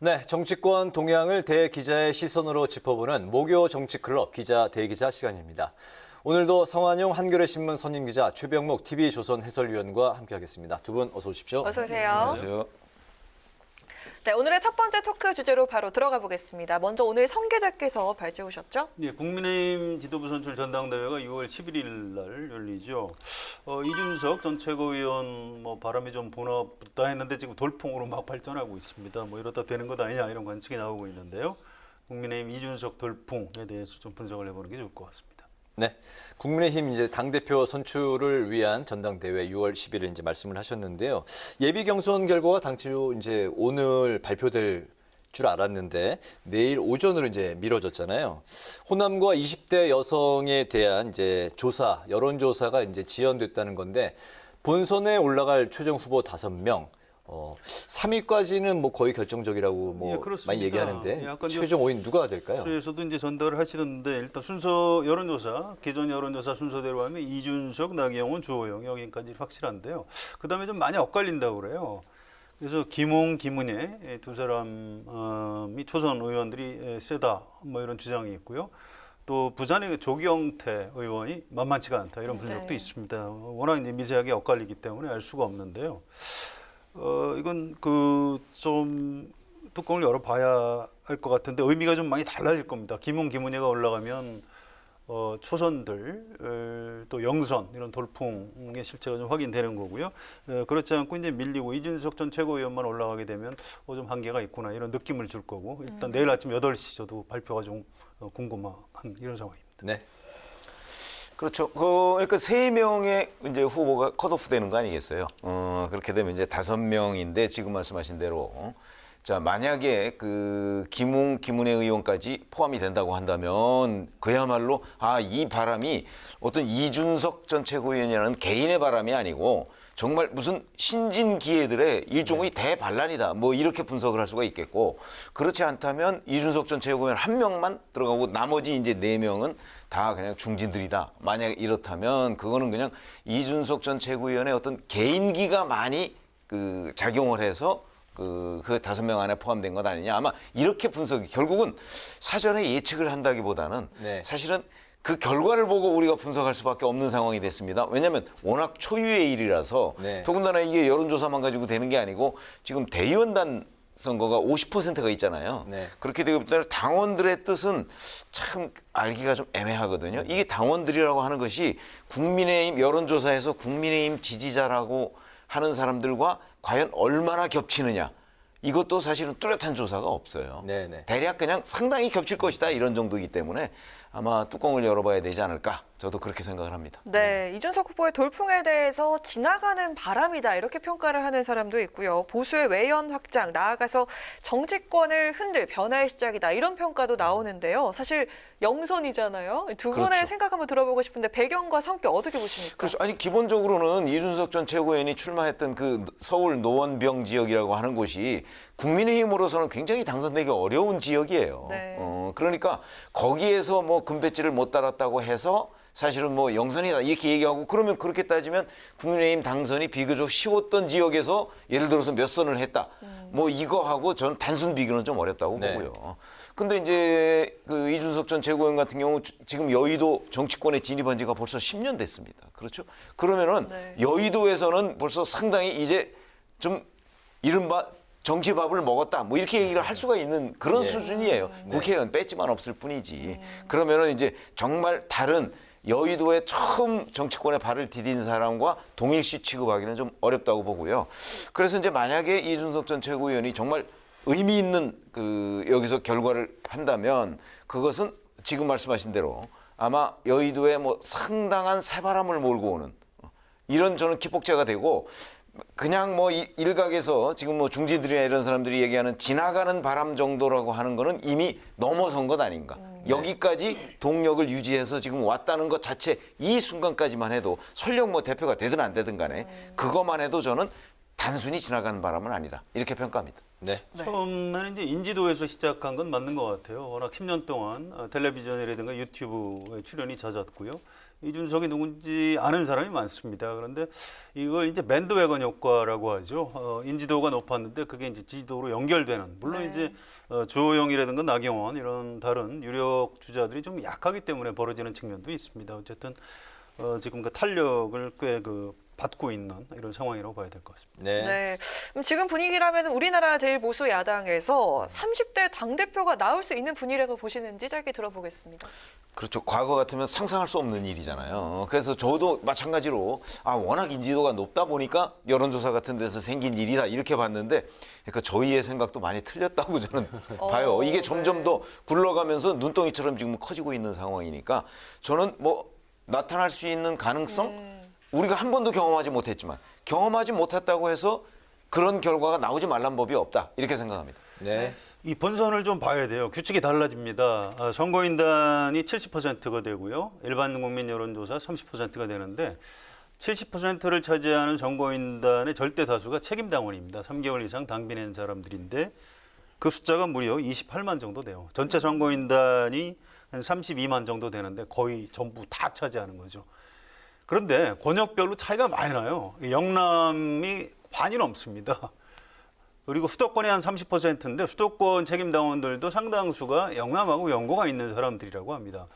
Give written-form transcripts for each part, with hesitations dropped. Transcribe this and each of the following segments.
네, 정치권 동향을 대기자의 시선으로 짚어보는 목요 정치클럽 기자 대기자 시간입니다. 오늘도 성한용 한겨레 신문 선임 기자 최병목 TV조선 해설위원과 함께하겠습니다. 두 분 어서 오십시오. 어서 오세요. 안녕하세요. 네, 오늘의 첫 번째 토크 주제로 바로 들어가 보겠습니다. 먼저 오늘 성 기자께서 발제 오셨죠? 네, 국민의힘 지도부 선출 전당대회가 6월 11일 날 열리죠. 이준석 전 최고위원 바람이 좀 부나 했는데 지금 돌풍으로 막 발전하고 있습니다. 이러다 되는 것 아니냐 이런 관측이 나오고 있는데요. 국민의힘 이준석 돌풍에 대해서 좀 분석을 해보는 게 좋을 것 같습니다. 네, 국민의힘 이제 당대표 선출을 위한 전당대회 6월 10일 이제 말씀을 하셨는데요. 예비 경선 결과가 당초 이제 오늘 발표될 줄 알았는데 내일 오전으로 이제 미뤄졌잖아요. 호남과 20대 여성에 대한 이제 조사, 여론조사가 이제 지연됐다는 건데 본선에 올라갈 최종 후보 5명. 3위까지는 거의 결정적이라고 예, 많이 얘기하는데 약간 최종 5위 누가 될까요? 그래서도 이제 전달을 하시던데 일단 순서 여론조사, 기존 여론조사 순서대로 하면 이준석, 나경원, 주호영 여기까지 확실한데요. 그다음에 좀 많이 엇갈린다고 그래요. 그래서 김웅, 김은혜 두 사람이 초선 의원들이 세다 이런 주장이 있고요. 또 부산의 조경태 의원이 만만치가 않다 이런 분석도 네. 있습니다. 워낙 이제 미세하게 엇갈리기 때문에 알 수가 없는데요. 이건 좀 뚜껑을 열어봐야 할 것 같은데 의미가 좀 많이 달라질 겁니다. 김웅, 김은혜가 올라가면 초선들 또 영선 이런 돌풍의 실체가 좀 확인되는 거고요. 그렇지 않고 이제 밀리고 이준석 전 최고위원만 올라가게 되면 좀 한계가 있구나 이런 느낌을 줄 거고 일단 내일 아침 8시 저도 발표가 좀 궁금한 이런 상황입니다. 네. 그렇죠. 그러니까 3명의 이제 후보가 컷오프 되는 거 아니겠어요? 그렇게 되면 이제 5명인데 지금 말씀하신 대로 자, 만약에 김웅, 김은혜 의원까지 포함이 된다고 한다면 그야말로 이 바람이 어떤 이준석 전 최고위원이라는 개인의 바람이 아니고 정말 무슨 신진기회들의 일종의 대반란이다. 이렇게 분석을 할 수가 있겠고 그렇지 않다면 이준석 전 최고위원 1명만 들어가고 나머지 이제 4명은 다 그냥 중진들이다. 만약에 이렇다면 그거는 그냥 이준석 전 최고위원의 어떤 개인기가 많이 작용을 해서 그 5명 안에 포함된 것 아니냐. 아마 이렇게 분석이 결국은 사전에 예측을 한다기보다는 네. 사실은 그 결과를 보고 우리가 분석할 수밖에 없는 상황이 됐습니다. 왜냐하면 워낙 초유의 일이라서 네. 더군다나 이게 여론조사만 가지고 되는 게 아니고 지금 대의원단 선거가 50%가 있잖아요. 네. 그렇게 되고 당원들의 뜻은 참 알기가 좀 애매하거든요. 이게 당원들이라고 하는 것이 국민의힘 여론조사에서 국민의힘 지지자라고 하는 사람들과 과연 얼마나 겹치느냐. 이것도 사실은 뚜렷한 조사가 없어요. 네네. 대략 그냥 상당히 겹칠 것이다 이런 정도이기 때문에 아마 뚜껑을 열어봐야 되지 않을까 저도 그렇게 생각을 합니다. 네, 이준석 후보의 돌풍에 대해서 지나가는 바람이다 이렇게 평가를 하는 사람도 있고요. 보수의 외연 확장, 나아가서 정치권을 흔들 변화의 시작이다 이런 평가도 나오는데요. 사실 영선이잖아요. 두 분의 그렇죠. 생각 한번 들어보고 싶은데 배경과 성격 어떻게 보십니까? 그래서 기본적으로는 이준석 전 최고위원이 출마했던 그 서울 노원병 지역이라고 하는 곳이 국민의힘으로서는 굉장히 당선되기 어려운 지역이에요. 네. 그러니까 거기에서 금배지를 못 달았다고 해서 사실은 영선이다 이렇게 얘기하고 그러면 그렇게 따지면 국민의힘 당선이 비교적 쉬웠던 지역에서 예를 들어서 몇 선을 했다. 이거하고 저는 단순 비교는 좀 어렵다고 네. 보고요. 근데 이제 이준석 전 최고위원 같은 경우 지금 여의도 정치권에 진입한 지가 벌써 10년 됐습니다. 그렇죠? 그러면은 네. 여의도에서는 벌써 상당히 이제 좀 이른바 정치밥을 먹었다. 이렇게 얘기를 할 수가 있는 그런 수준이에요. 국회의원 뺐지만 없을 뿐이지. 그러면은 이제 정말 다른 여의도에 처음 정치권에 발을 디딘 사람과 동일시 취급하기는 좀 어렵다고 보고요. 그래서 이제 만약에 이준석 전 최고위원이 정말 의미 있는 여기서 결과를 한다면 그것은 지금 말씀하신 대로 아마 여의도에 상당한 새바람을 몰고 오는 이런 저는 기폭제가 되고 그냥 일각에서 지금 중진들이나 이런 사람들이 얘기하는 지나가는 바람 정도라고 하는 거는 이미 넘어선 것 아닌가. 여기까지 동력을 유지해서 지금 왔다는 것 자체 이 순간까지만 해도 설령 대표가 되든 안 되든 간에 그것만 해도 저는 단순히 지나가는 바람은 아니다. 이렇게 평가합니다. 네. 처음에는 이제 인지도에서 시작한 건 맞는 것 같아요. 워낙 10년 동안 텔레비전이라든가 유튜브에 출연이 잦았고요. 이준석이 누군지 아는 사람이 많습니다. 그런데 이걸 이제 밴드웨건 효과라고 하죠. 인지도가 높았는데 그게 이제 지지도로 연결되는. 물론 네. 이제 주호영이라든가 나경원 이런 다른 유력 주자들이 좀 약하기 때문에 벌어지는 측면도 있습니다. 어쨌든 지금 그 탄력을 꽤 받고 있는 이런 상황이라고 봐야 될 것 같습니다. 네. 네. 그럼 지금 분위기라면 우리나라 제일 보수 야당에서 30대 당대표가 나올 수 있는 분위기라고 보시는지 짧게 들어보겠습니다. 그렇죠. 과거 같으면 상상할 수 없는 일이잖아요. 그래서 저도 마찬가지로 워낙 인지도가 높다 보니까 여론조사 같은 데서 생긴 일이다 이렇게 봤는데 그러니까 저희의 생각도 많이 틀렸다고 저는 봐요. 이게 점점 네. 더 굴러가면서 눈덩이처럼 지금 커지고 있는 상황이니까 저는 뭐 나타날 수 있는 가능성 우리가 한 번도 경험하지 못했지만 경험하지 못했다고 해서 그런 결과가 나오지 말란 법이 없다 이렇게 생각합니다. 네. 이 본선을 좀 봐야 돼요. 규칙이 달라집니다. 선거인단이 70%가 되고요. 일반 국민 여론조사 30%가 되는데 70%를 차지하는 선거인단의 절대 다수가 책임당원입니다. 3개월 이상 당비낸 사람들인데 그 숫자가 무려 28만 정도 돼요. 전체 선거인단이 한 32만 정도 되는데 거의 전부 다 차지하는 거죠. 그런데 권역별로 차이가 많이 나요. 영남이 반이 넘습니다. 그리고 수도권이 한 30%인데 수도권 책임당원들도 상당수가 영남하고 연고가 있는 사람들이라고 합니다.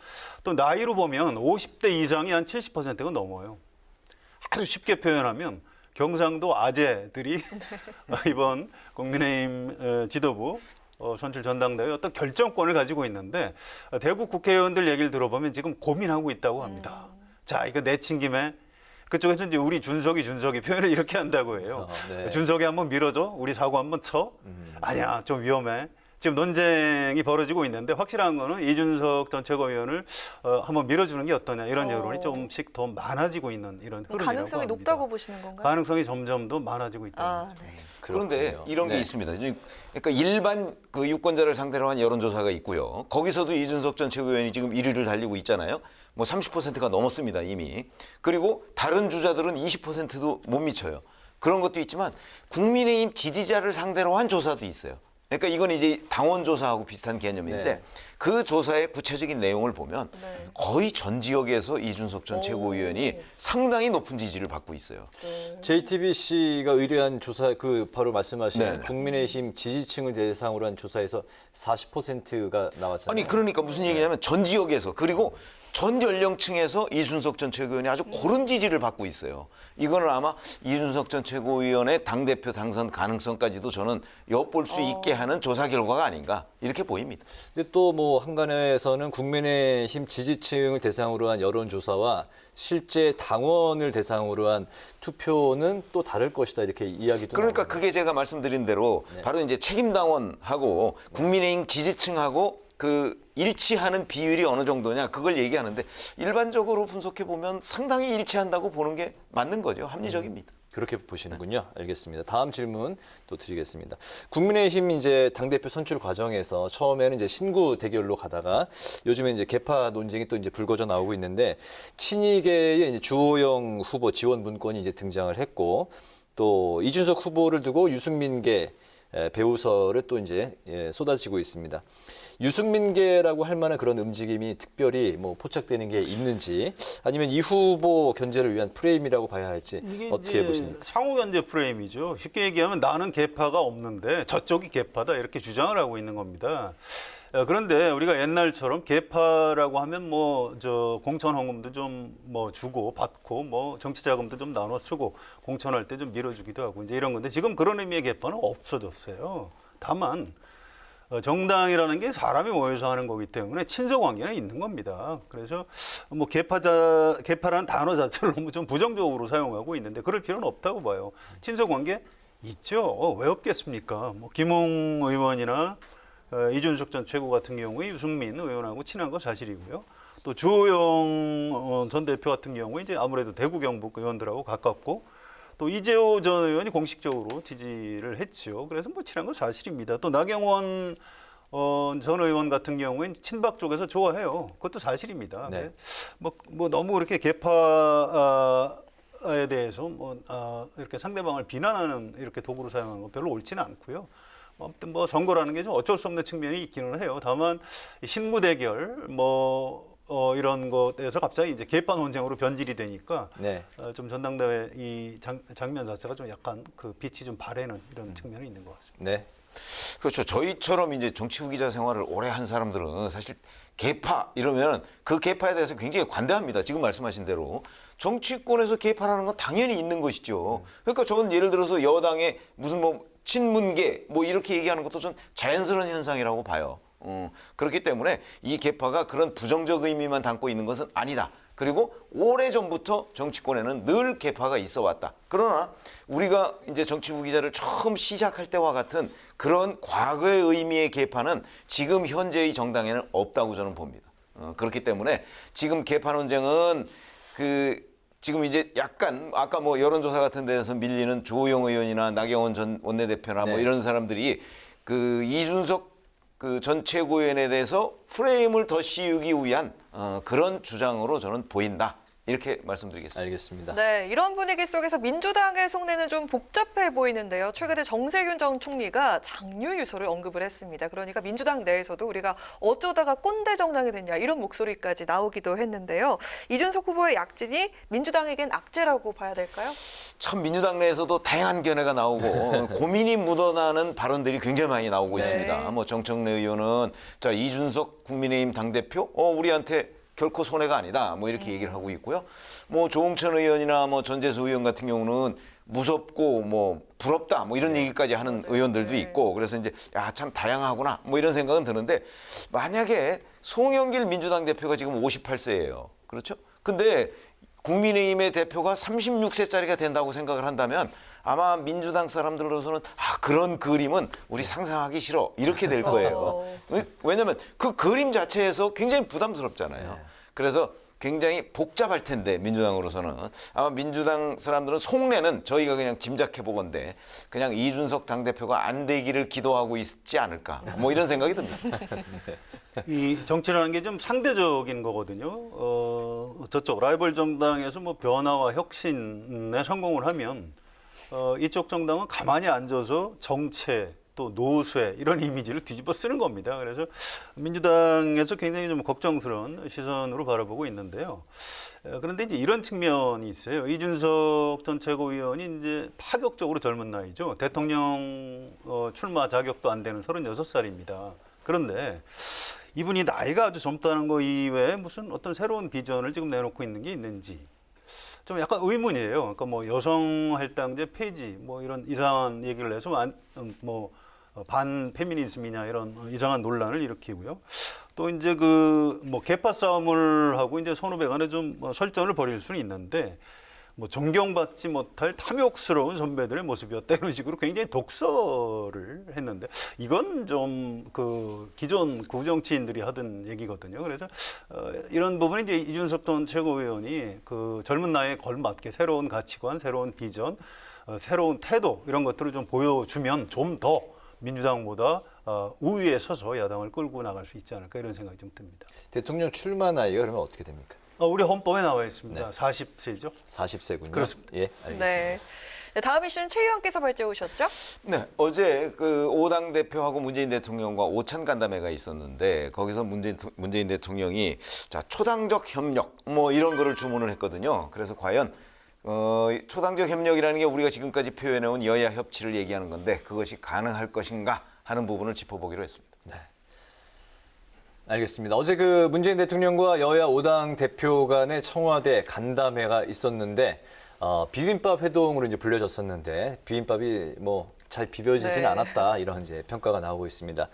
또 나이로 보면 50대 이상이 한 70%가 넘어요. 아주 쉽게 표현하면 경상도 아재들이 이번 국민의힘 지도부 선출 전당대회 어떤 결정권을 가지고 있는데 대구 국회의원들 얘기를 들어보면 지금 고민하고 있다고 합니다. 자, 이거 내친 김에 그쪽에서 이제 우리 준석이 표현을 이렇게 한다고 해요. 네. 준석이 한번 밀어줘, 우리 사고 한번 쳐. 아니야, 좀 위험해. 지금 논쟁이 벌어지고 있는데 확실한 거는 이준석 전 최고위원을 한번 밀어주는 게 어떠냐 이런 여론이 조금씩 더 많아지고 있는 이런 흐름이라고 가능성이 합니다. 높다고 보시는 건가요? 가능성이 점점 더 많아지고 있다. 아, 네. 그런데 그렇군요. 이런 게 네. 있습니다. 그러니까 일반 그 유권자를 상대로 한 여론조사가 있고요. 거기서도 이준석 전 최고위원이 지금 1위를 달리고 있잖아요. 뭐 30%가 넘었습니다, 이미. 그리고 다른 주자들은 20%도 못 미쳐요. 그런 것도 있지만 국민의힘 지지자를 상대로 한 조사도 있어요. 그러니까 이건 이제 당원 조사하고 비슷한 개념인데 네. 그 조사의 구체적인 내용을 보면 네. 거의 전 지역에서 이준석 전 최고위원이 상당히 높은 지지를 받고 있어요. JTBC가 의뢰한 조사 바로 말씀하신 네. 국민의힘 지지층을 대상으로 한 조사에서 40%가 나왔잖아요. 아니 그러니까 무슨 얘기냐면 전 지역에서 그리고 전 연령층에서 이준석 전 최고위원이 아주 고른 지지를 받고 있어요. 이거는 아마 이준석 전 최고위원의 당대표 당선 가능성까지도 저는 엿볼 수 있게 하는 조사 결과가 아닌가 이렇게 보입니다. 근데 또 뭐 한간에서는 국민의힘 지지층을 대상으로 한 여론조사와 실제 당원을 대상으로 한 투표는 또 다를 것이다 이렇게 이야기도 그러니까 나오네요. 그게 제가 말씀드린 대로 바로 이제 책임당원하고 국민의힘 지지층하고 그 일치하는 비율이 어느 정도냐 그걸 얘기하는데 일반적으로 분석해 보면 상당히 일치한다고 보는 게 맞는 거죠. 합리적입니다. 그렇게 보시는군요. 알겠습니다. 다음 질문 또 드리겠습니다. 국민의힘 이제 당대표 선출 과정에서 처음에는 이제 신구 대결로 가다가 요즘에 이제 개파 논쟁이 또 이제 불거져 나오고 있는데 친이계의 이제 주호영 후보 지원 문건이 이제 등장을 했고 또 이준석 후보를 두고 유승민계 배우설을 또 이제 쏟아지고 있습니다. 유승민계라고 할 만한 그런 움직임이 특별히 뭐 포착되는 게 있는지 아니면 이 후보 견제를 위한 프레임이라고 봐야 할지 이게 어떻게 이제 보십니까? 상호 견제 프레임이죠. 쉽게 얘기하면 나는 개파가 없는데 저쪽이 개파다 이렇게 주장을 하고 있는 겁니다. 그런데 우리가 옛날처럼 개파라고 하면 뭐 저 공천 헌금도 좀 뭐 주고 받고 뭐 정치 자금도 좀 나눠 쓰고 공천할 때 좀 밀어주기도 하고 이제 이런 건데 지금 그런 의미의 개파는 없어졌어요. 다만 정당이라는 게 사람이 모여서 하는 거기 때문에 친서 관계는 있는 겁니다. 그래서 뭐 개파라는 단어 자체를 너무 좀 부정적으로 사용하고 있는데 그럴 필요는 없다고 봐요. 친서 관계 있죠. 왜 없겠습니까? 뭐 김웅 의원이나 이준석 전 최고 같은 경우에 유승민 의원하고 친한 거 사실이고요. 또 주호영 전 대표 같은 경우에 이제 아무래도 대구 경북 의원들하고 가깝고 또 이재호 전 의원이 공식적으로 지지를 했죠. 그래서 뭐 친한 건 사실입니다. 또 나경원 전 의원 같은 경우에 친박 쪽에서 좋아해요. 그것도 사실입니다. 네. 뭐 너무 그렇게 개파 개파에 대해서 이렇게 상대방을 비난하는 이렇게 도구로 사용하는 거 별로 옳지는 않고요. 아무튼 선거라는 게 좀 어쩔 수 없는 측면이 있기는 해요. 다만 신구 대결 이런 것에서 갑자기 이제 개파 논쟁으로 변질이 되니까 네. 좀 전당대회 이 장면 자체가 좀 약간 그 빛이 좀 바래는 이런 측면이 있는 것 같습니다. 네. 그렇죠. 저희처럼 이제 정치부 기자 생활을 오래 한 사람들은 사실 개파 이러면 그 개파에 대해서 굉장히 관대합니다. 지금 말씀하신 대로 정치권에서 개파라는 건 당연히 있는 것이죠. 그러니까 저는 예를 들어서 여당의 무슨 친문계 이렇게 얘기하는 것도 좀 자연스러운 현상이라고 봐요. 그렇기 때문에 이 개파가 그런 부정적 의미만 담고 있는 것은 아니다. 그리고 오래전부터 정치권에는 늘 개파가 있어 왔다. 그러나 우리가 이제 정치부 기자를 처음 시작할 때와 같은 그런 과거의 의미의 개파는 지금 현재의 정당에는 없다고 저는 봅니다. 그렇기 때문에 지금 개파 논쟁은 지금 이제 약간 아까 여론조사 같은 데서 밀리는 조호영 의원이나 나경원 전 원내대표나 네. 이런 사람들이 이준석 전 최고위원에 대해서 프레임을 더 씌우기 위한 그런 주장으로 저는 보인다. 이렇게 말씀드리겠습니다. 알겠습니다. 네, 이런 분위기 속에서 민주당의 속내는 좀 복잡해 보이는데요. 최근에 정세균 전 총리가 장류 유서를 언급을 했습니다. 그러니까 민주당 내에서도 우리가 어쩌다가 꼰대 정당이 됐냐 이런 목소리까지 나오기도 했는데요. 이준석 후보의 약진이 민주당에겐 악재라고 봐야 될까요? 참 민주당 내에서도 다양한 견해가 나오고 고민이 묻어나는 발언들이 굉장히 많이 나오고 네. 있습니다. 정청래 의원은 이준석 국민의힘 당대표 우리한테 결코 손해가 아니다. 이렇게 얘기를 하고 있고요. 조홍천 의원이나 전재수 의원 같은 경우는 무섭고 부럽다 이런 얘기까지 하는 의원들도 있고 그래서 이제 참 다양하구나 이런 생각은 드는데 만약에 송영길 민주당 대표가 지금 58세예요. 그렇죠? 근데 국민의힘의 대표가 36세짜리가 된다고 생각을 한다면 아마 민주당 사람들로서는 그런 그림은 우리 상상하기 싫어 이렇게 될 거예요. 왜냐하면 그 그림 자체에서 굉장히 부담스럽잖아요. 그래서 굉장히 복잡할 텐데 민주당으로서는 아마 민주당 사람들은 속내는 저희가 그냥 짐작해 보건데 그냥 이준석 당대표가 안 되기를 기도하고 있지 않을까 이런 생각이 듭니다. 이 정치라는 게 좀 상대적인 거거든요. 저쪽 라이벌 정당에서 변화와 혁신에 성공을 하면 이쪽 정당은 가만히 앉아서 정체 또 노쇠 이런 이미지를 뒤집어 쓰는 겁니다. 그래서 민주당에서 굉장히 좀 걱정스러운 시선으로 바라보고 있는데요. 그런데 이제 이런 측면이 있어요. 이준석 전 최고위원이 이제 파격적으로 젊은 나이죠. 대통령 출마 자격도 안 되는 36살입니다. 그런데 이분이 나이가 아주 젊다는 거 이외에 무슨 어떤 새로운 비전을 지금 내놓고 있는 게 있는지 좀 약간 의문이에요. 그러니까 여성 할당제 폐지 이런 이상한 얘기를 해서 반 페미니즘이냐 이런 이상한 논란을 일으키고요. 또 이제 개파 싸움을 하고 이제 선후배 간에 좀 설전을 벌일 수는 있는데 존경받지 못할 탐욕스러운 선배들의 모습이었다 이런 식으로 굉장히 독서를 했는데 이건 좀 기존 구정치인들이 하던 얘기거든요. 그래서 이런 부분이 이제 이준석 전 최고위원이 젊은 나이에 걸맞게 새로운 가치관, 새로운 비전, 새로운 태도 이런 것들을 좀 보여주면 좀 더 민주당보다 우위에 서서 야당을 끌고 나갈 수 있지 않을까 이런 생각이 좀 듭니다. 대통령 출마 나이가 그러면 어떻게 됩니까? 우리 헌법에 나와 있습니다. 네. 40세죠. 40세군요. 그렇습니다. 예, 알겠습니다. 네. 네, 다음 이슈는 최 의원께서 발제 오셨죠? 네, 어제 5당 대표하고 문재인 대통령과 오찬 간담회가 있었는데 거기서 문재인 대통령이 초당적 협력 이런 거를 주문을 했거든요. 그래서 과연 초당적 협력이라는 게 우리가 지금까지 표현해온 여야 협치를 얘기하는 건데 그것이 가능할 것인가 하는 부분을 짚어보기로 했습니다. 네. 알겠습니다. 어제 문재인 대통령과 여야 5당 대표 간의 청와대 간담회가 있었는데 비빔밥 회동으로 이제 불려졌었는데 비빔밥이 잘 비벼지진 네. 않았다 이런 이제 평가가 나오고 있습니다.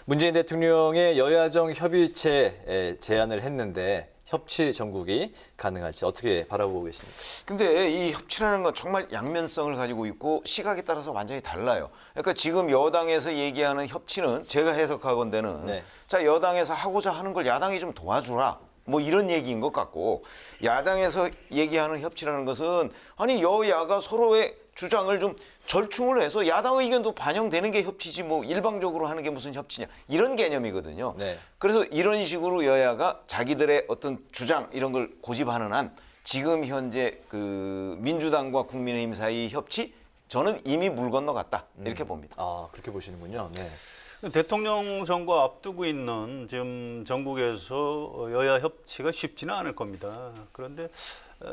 문재인 대통령의 여야정 협의체 제안을 했는데 협치 전국이 가능할지 어떻게 바라보고 계십니까? 근데 이 협치라는 건 정말 양면성을 가지고 있고 시각에 따라서 완전히 달라요. 그러니까 지금 여당에서 얘기하는 협치는 제가 해석하건대는 네. 여당에서 하고자 하는 걸 야당이 좀 도와주라. 이런 얘기인 것 같고 야당에서 얘기하는 협치라는 것은 여야가 서로의 주장을 좀 절충을 해서 야당 의견도 반영되는 게 협치지 일방적으로 하는 게 무슨 협치냐 이런 개념이거든요. 네. 그래서 이런 식으로 여야가 자기들의 어떤 주장 이런 걸 고집하는 한 지금 현재 그 민주당과 국민의힘 사이 협치 저는 이미 물 건너갔다 이렇게 봅니다. 아, 그렇게 보시는군요. 네. 대통령 선거 앞두고 있는 지금 전국에서 여야 협치가 쉽지는 않을 겁니다. 그런데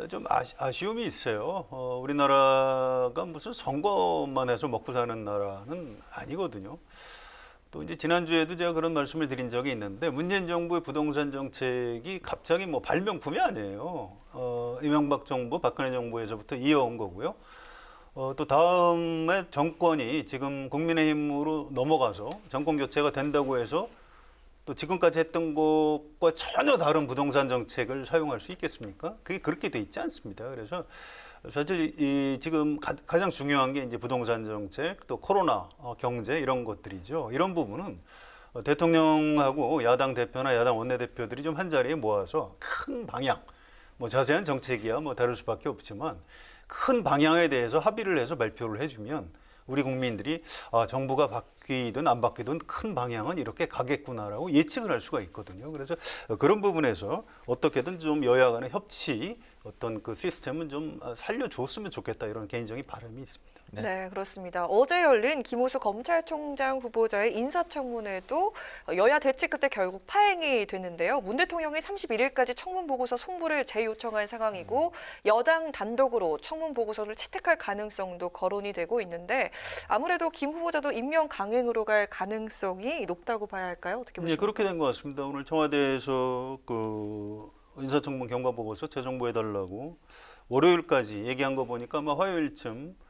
좀 아쉬움이 있어요. 우리나라가 무슨 선거만 해서 먹고 사는 나라는 아니거든요. 또 이제 지난주에도 제가 그런 말씀을 드린 적이 있는데 문재인 정부의 부동산 정책이 갑자기 뭐 발명품이 아니에요. 이명박 정부, 박근혜 정부에서부터 이어온 거고요. 또 다음에 정권이 지금 국민의힘으로 넘어가서 정권 교체가 된다고 해서 또 지금까지 했던 것과 전혀 다른 부동산 정책을 사용할 수 있겠습니까? 그게 그렇게 돼 있지 않습니다. 그래서 사실 지금 가장 중요한 게 이제 부동산 정책, 또 코로나, 경제 이런 것들이죠. 이런 부분은 대통령하고 야당 대표나 야당 원내대표들이 좀 한 자리에 모아서 큰 방향, 뭐 자세한 정책이야 뭐 다를 수밖에 없지만 큰 방향에 대해서 합의를 해서 발표를 해주면 우리 국민들이 정부가 바뀌든 안 바뀌든 큰 방향은 이렇게 가겠구나라고 예측을 할 수가 있거든요. 그래서 그런 부분에서 어떻게든 좀 여야 간의 협치 어떤 그 시스템은 좀 살려줬으면 좋겠다 이런 개인적인 바람이 있습니다. 네, 그렇습니다. 어제 열린 김호수 검찰총장 후보자의 인사청문회도 여야 대치 끝에 결국 파행이 됐는데요. 문 대통령이 31일까지 청문 보고서 송부를 재요청한 상황이고 여당 단독으로 청문 보고서를 채택할 가능성도 거론이 되고 있는데 아무래도 김 후보자도 임명 강행으로 갈 가능성이 높다고 봐야 할까요? 어떻게 보십니까? 네, 그렇게 된 것 같습니다. 오늘 청와대에서 그 인사청문 경과 보고서 재정부해달라고 월요일까지 얘기한 거 보니까 아마 화요일쯤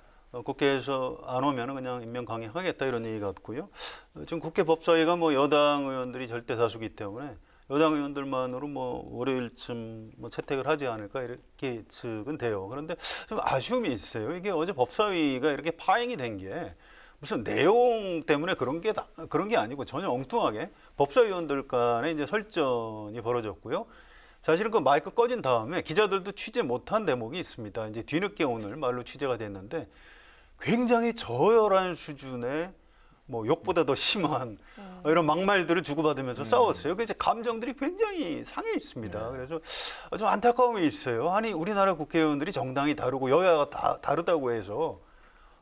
국회에서 안 오면 그냥 임명 강행하겠다 이런 얘기 같고요. 지금 국회 법사위가 뭐 여당 의원들이 절대 다수기 때문에 여당 의원들만으로 뭐 월요일쯤 뭐 채택을 하지 않을까 이렇게 예측은 돼요. 그런데 좀 아쉬움이 있어요. 이게 어제 법사위가 이렇게 파행이 된 게 무슨 내용 때문에 그런 게 아니고 전혀 엉뚱하게 법사위원들 간에 이제 설전이 벌어졌고요. 사실은 그 마이크 꺼진 다음에 기자들도 취재 못한 대목이 있습니다. 이제 뒤늦게 오늘 말로 취재가 됐는데 굉장히 저열한 수준의 뭐 욕보다 더 심한 이런 막말들을 주고받으면서 싸웠어요. 그래서 감정들이 굉장히 상해 있습니다. 그래서 좀 안타까움이 있어요. 아니 우리나라 국회의원들이 정당이 다르고 여야가 다 다르다고 해서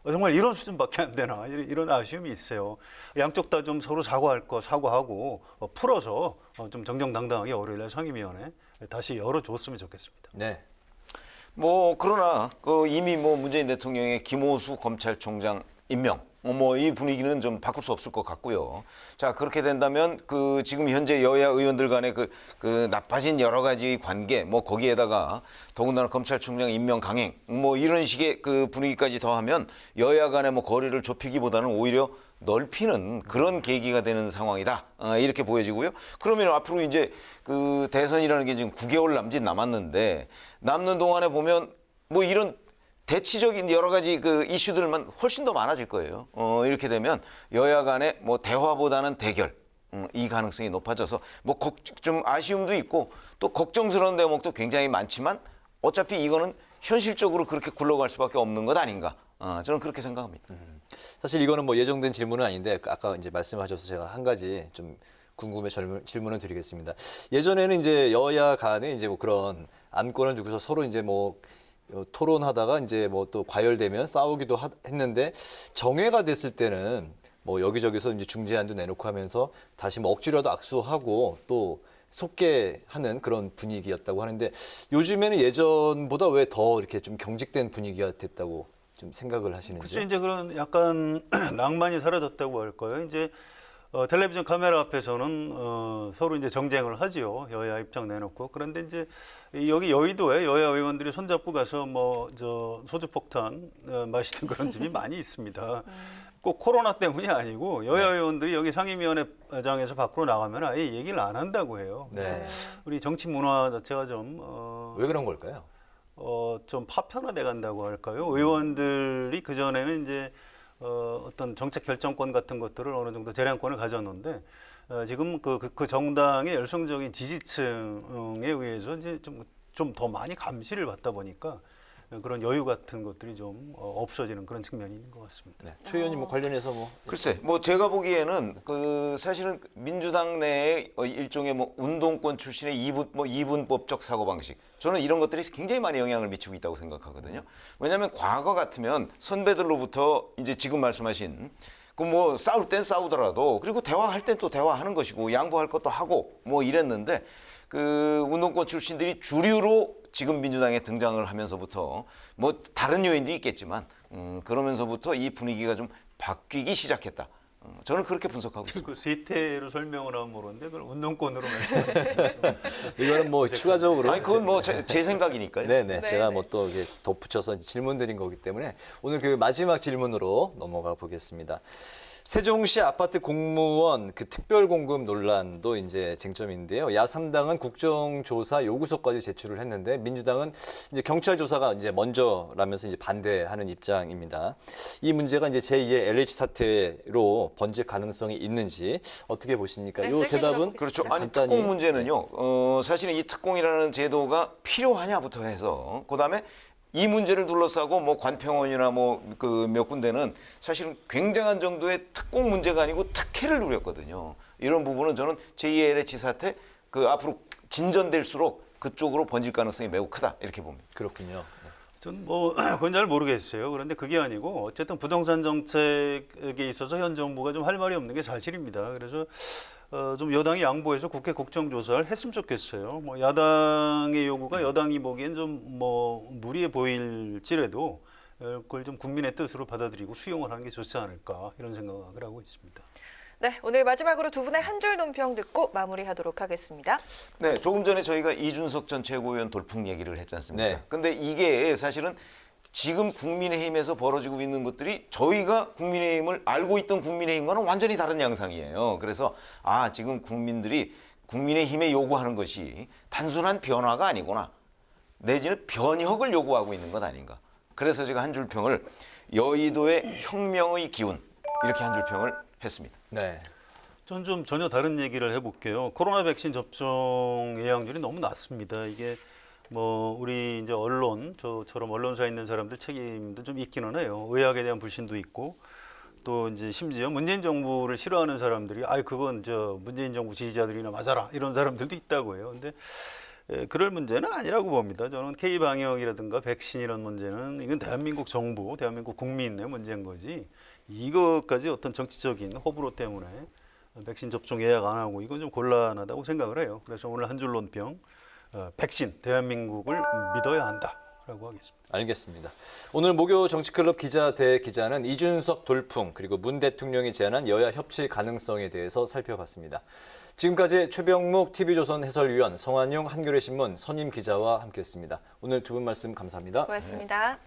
정말 이런 수준밖에 안 되나 이런 아쉬움이 있어요. 양쪽 다 좀 서로 사과할 거 사과하고 풀어서 좀 정정당당하게 월요일날 상임위원회 다시 열어줬으면 좋겠습니다. 네. 뭐 그러나 그 이미 뭐 문재인 대통령의 김호수 검찰총장 임명 뭐 이 분위기는 좀 바꿀 수 없을 것 같고요. 자 그렇게 된다면 그 지금 현재 여야 의원들 간의 그 나빠진 여러 가지 관계 뭐 거기에다가 더군다나 검찰총장 임명 강행 뭐 이런 식의 그 분위기까지 더하면 여야 간의 뭐 거리를 좁히기보다는 오히려 넓히는 그런 계기가 되는 상황이다 이렇게 보여지고요. 그러면 앞으로 이제 그 대선이라는 게 지금 9개월 남짓 남았는데 남는 동안에 보면 뭐 이런 대치적인 여러 가지 그 이슈들만 훨씬 더 많아질 거예요. 이렇게 되면 여야 간의 뭐 대화보다는 대결 이 가능성이 높아져서 뭐 좀 아쉬움도 있고 또 걱정스러운 대목도 굉장히 많지만 어차피 이거는 현실적으로 그렇게 굴러갈 수밖에 없는 것 아닌가. 저는 그렇게 생각합니다. 사실 이거는 뭐 예정된 질문은 아닌데 아까 이제 말씀하셔서 제가 한 가지 좀 궁금해 질문을 드리겠습니다. 예전에는 이제 여야 간에 이제 뭐 그런 안건을 두고서 서로 이제 뭐 토론하다가 이제 뭐 또 과열되면 싸우기도 했는데 정회가 됐을 때는 뭐 여기저기서 이제 중재안도 내놓고 하면서 다시 뭐 억지로라도 악수하고 또 속개하는 그런 분위기였다고 하는데 요즘에는 예전보다 왜 더 이렇게 좀 경직된 분위기가 됐다고 좀 생각을 하시는지요? 그렇죠. 이제 그런 약간 낭만이 사라졌다고 할까요? 이제 텔레비전 카메라 앞에서는 서로 이제 정쟁을 하지요. 여야 입장 내놓고. 그런데 이제 여기 여의도에 여야 의원들이 손잡고 가서 뭐 저 소주 폭탄 마시는 그런 집이 많이 있습니다. 꼭 코로나 때문이 아니고 여야 의원들이 여기 상임위원회장에서 밖으로 나가면 아예 얘기를 안 한다고 해요. 네. 우리 정치 문화 자체가 좀 왜 그런 걸까요? 좀 파편화돼 간다고 할까요? 의원들이 그 전에는 이제 어떤 정책 결정권 같은 것들을 어느 정도 재량권을 가졌는데 지금 그 정당의 열성적인 지지층에 의해서 이제 좀 더 많이 감시를 받다 보니까 그런 여유 같은 것들이 좀 없어지는 그런 측면이 있는 것 같습니다. 네. 최 의원님 뭐 관련해서 뭐 글쎄, 뭐 제가 보기에는 그 사실은 민주당 내에 일종의 뭐 운동권 출신의 이분법적 사고 방식, 저는 이런 것들이 굉장히 많이 영향을 미치고 있다고 생각하거든요. 왜냐하면 과거 같으면 선배들로부터 이제 지금 말씀하신 그 뭐 싸울 땐 싸우더라도 그리고 대화할 땐 또 대화하는 것이고 양보할 것도 하고 뭐 이랬는데 그 운동권 출신들이 주류로 지금 민주당에 등장을 하면서부터 뭐 다른 요인도 있겠지만 그러면서부터 이 분위기가 좀 바뀌기 시작했다. 저는 그렇게 분석하고 있습니다. 그 세태로 설명을 하면 모르는데 그걸 운동권으로 말씀하시죠. 이거는 뭐 추가적으로 아니 그건 뭐 제 생각이니까요. 네네. 네, 제가 네. 뭐 또 덧붙여서 질문 드린 거기 때문에 오늘 그 마지막 질문으로 넘어가 보겠습니다. 세종시 아파트 공무원 그 특별 공급 논란도 이제 쟁점인데요. 야3당은 국정조사 요구서까지 제출을 했는데 민주당은 이제 경찰 조사가 이제 먼저라면서 이제 반대하는 입장입니다. 이 문제가 이제 제2의 LH 사태로 번질 가능성이 있는지 어떻게 보십니까? 네, 이 짧게 대답은 들어보겠습니다. 그렇죠. 아니 간단히. 특공 문제는요. 사실은 이 특공이라는 제도가 필요하냐부터 해서 그다음에 이 문제를 둘러싸고 뭐 관평원이나 뭐 그 몇 군데는 사실은 굉장한 정도의 특공 문제가 아니고 특혜를 누렸거든요. 이런 부분은 저는 제2의 LH 사태 그 앞으로 진전될수록 그쪽으로 번질 가능성이 매우 크다 이렇게 봅니다. 그렇군요. 전 뭐 그건 잘 모르겠어요. 그런데 그게 아니고 어쨌든 부동산 정책에 있어서 현 정부가 좀 할 말이 없는 게 사실입니다. 그래서 좀 여당이 양보해서 국회 국정조사를 했으면 좋겠어요. 뭐 야당의 요구가 여당이 보기엔 좀 뭐 무리해 보일지라도 그걸 좀 국민의 뜻으로 받아들이고 수용을 하는 게 좋지 않을까 이런 생각을 하고 있습니다. 네, 오늘 마지막으로 두 분의 한 줄 논평 듣고 마무리하도록 하겠습니다. 네, 조금 전에 저희가 이준석 전 최고위원 돌풍 얘기를 했지 않습니까? 네. 근데 이게 사실은 지금 국민의힘에서 벌어지고 있는 것들이 저희가 국민의힘을 알고 있던 국민의힘과는 완전히 다른 양상이에요. 그래서 지금 국민들이 국민의힘에 요구하는 것이 단순한 변화가 아니구나. 내지는 변혁을 요구하고 있는 것 아닌가. 그래서 제가 한 줄 평을 여의도의 혁명의 기운 이렇게 한 줄 평을 했습니다. 네. 전 좀 전혀 다른 얘기를 해볼게요. 코로나 백신 접종 예약률이 너무 낮습니다. 이게 뭐 우리 이제 언론 저처럼 언론사에 있는 사람들 책임도 좀 있기는 해요. 의학에 대한 불신도 있고 또 이제 심지어 문재인 정부를 싫어하는 사람들이 그건 저 문재인 정부 지지자들이나 맞아라 이런 사람들도 있다고 해요. 근데 그럴 문제는 아니라고 봅니다. 저는 K 방역이라든가 백신 이런 문제는 이건 대한민국 정부, 대한민국 국민의 문제인 거지. 이것까지 어떤 정치적인 호불호 때문에 백신 접종 예약 안 하고 이건 좀 곤란하다고 생각을 해요. 그래서 오늘 한 줄 논평 백신 대한민국을 믿어야 한다라고 하겠습니다. 알겠습니다. 오늘 목요 정치클럽 기자 대 기자는 이준석 돌풍 그리고 문 대통령이 제안한 여야 협치 가능성에 대해서 살펴봤습니다. 지금까지 최병묵 TV조선 해설위원, 성한용 한겨레신문 선임 기자와 함께했습니다. 오늘 두 분 말씀 감사합니다. 고맙습니다.